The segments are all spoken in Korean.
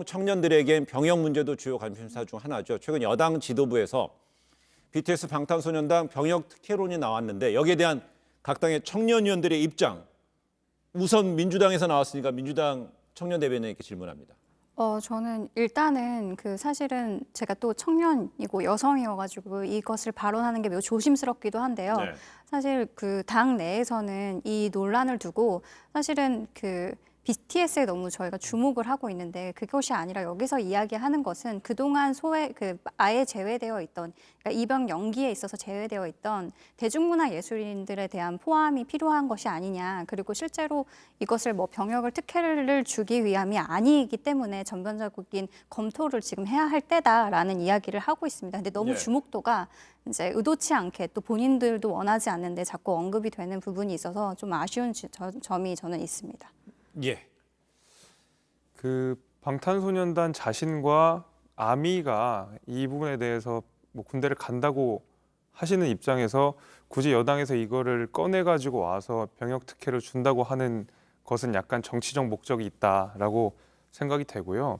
청년들에겐 병역 문제도 주요 관심사 중 하나죠. 최근 여당 지도부에서 BTS 방탄소년단 병역 특혜론이 나왔는데 여기에 대한 각 당의 청년위원들의 입장, 우선 민주당에서 나왔으니까 민주당 청년 대변인에게 질문합니다. 저는 일단은 사실은 제가 또 청년이고 여성이어가지고 이것을 발언하는 게 매우 조심스럽기도 한데요. 네. 사실 당 내에서는 이 논란을 두고 사실은 BTS에 너무 저희가 주목을 하고 있는데 그것이 아니라 여기서 이야기하는 것은 그동안 아예 제외되어 있던, 그러니까 입영 연기에 있어서 제외되어 있던 대중문화 예술인들에 대한 포함이 필요한 것이 아니냐. 그리고 실제로 이것을 병역을 특혜를 주기 위함이 아니기 때문에 전반적인 검토를 지금 해야 할 때다라는 이야기를 하고 있습니다. 근데 너무 네. 주목도가 이제 의도치 않게 또 본인들도 원하지 않는데 자꾸 언급이 되는 부분이 있어서 좀 아쉬운 점이 저는 있습니다. 예. 방탄소년단 자신과 아미가 이 부분에 대해서 군대를 간다고 하시는 입장에서 굳이 여당에서 이거를 꺼내가지고 와서 병역 특혜를 준다고 하는 것은 약간 정치적 목적이 있다라고 생각이 되고요.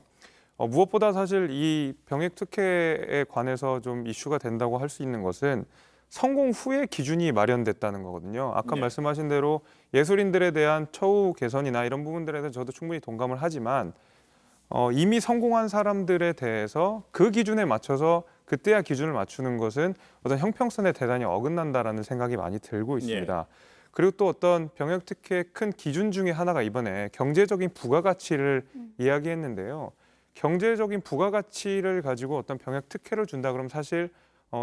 무엇보다 사실 이 병역 특혜에 관해서 좀 이슈가 된다고 할 수 있는 것은 성공 후에 기준이 마련됐다는 거거든요. 아까 네. 말씀하신 대로 예술인들에 대한 처우 개선이나 이런 부분들에 대해서 저도 충분히 동감을 하지만 이미 성공한 사람들에 대해서 그 기준에 맞춰서 그때야 기준을 맞추는 것은 어떤 형평성에 대단히 어긋난다라는 생각이 많이 들고 있습니다. 그리고 또 어떤 병역 특혜의 큰 기준 중에 하나가 이번에 경제적인 부가가치를 이야기했는데요. 경제적인 부가가치를 가지고 어떤 병역 특혜를 준다 그러면 사실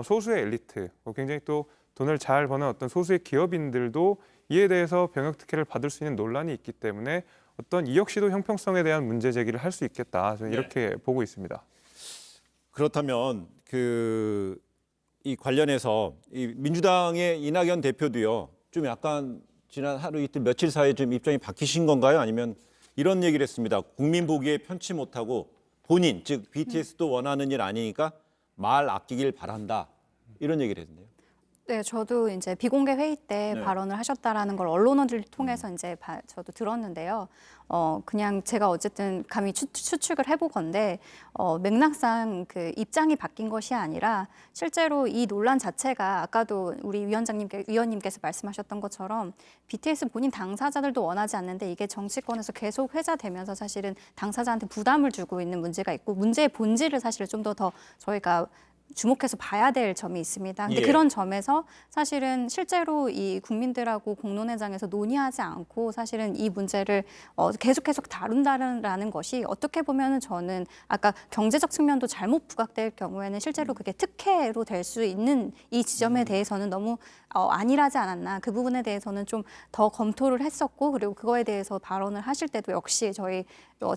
소수의 엘리트, 굉장히 또 돈을 잘 버는 어떤 소수의 기업인들도 이에 대해서 병역 특혜를 받을 수 있는 논란이 있기 때문에 어떤 이 역시도 형평성에 대한 문제 제기를 할 수 있겠다. 저는 이렇게 보고 있습니다. 그렇다면 이 관련해서 이 민주당의 이낙연 대표도요. 좀 약간 지난 하루 이틀 며칠 사이에 좀 입장이 바뀌신 건가요? 아니면 이런 얘기를 했습니다. 국민 보기에 편치 못하고 본인 즉 BTS도 원하는 일 아니니까 말 아끼길 바란다. 이런 얘기를 했는데요. 네, 저도 이제 비공개 회의 때 네. 발언을 하셨다라는 걸 언론을 통해서 이제 저도 들었는데요. 그냥 제가 어쨌든 감히 추측을 해보건데 맥락상 입장이 바뀐 것이 아니라 실제로 이 논란 자체가 아까도 우리 위원님께서 말씀하셨던 것처럼 BTS 본인 당사자들도 원하지 않는데 이게 정치권에서 계속 회자되면서 사실은 당사자한테 부담을 주고 있는 문제가 있고 문제의 본질을 사실 좀 더 저희가 주목해서 봐야 될 점이 있습니다. 근데 그런 점에서 사실은 실제로 이 국민들하고 공론회장에서 논의하지 않고 사실은 이 문제를 계속 다룬다는 것이 어떻게 보면은 저는 아까 경제적 측면도 잘못 부각될 경우에는 실제로 그게 특혜로 될 수 있는 이 지점에 대해서는 너무 안일하지 않았나. 그 부분에 대해서는 좀 더 검토를 했었고 그리고 그거에 대해서 발언을 하실 때도 역시 저희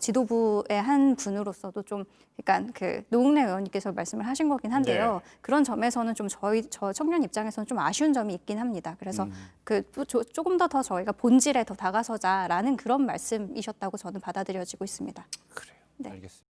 지도부의 한 분으로서도 좀 약간 노웅래 의원님께서 말씀을 하신 거긴 한데요. 그런 점에서는 좀 저 청년 입장에서는 좀 아쉬운 점이 있긴 합니다. 그래서 조금 더 저희가 본질에 더 다가서자라는 그런 말씀이셨다고 저는 받아들여지고 있습니다. 그래요. 네. 알겠습니다.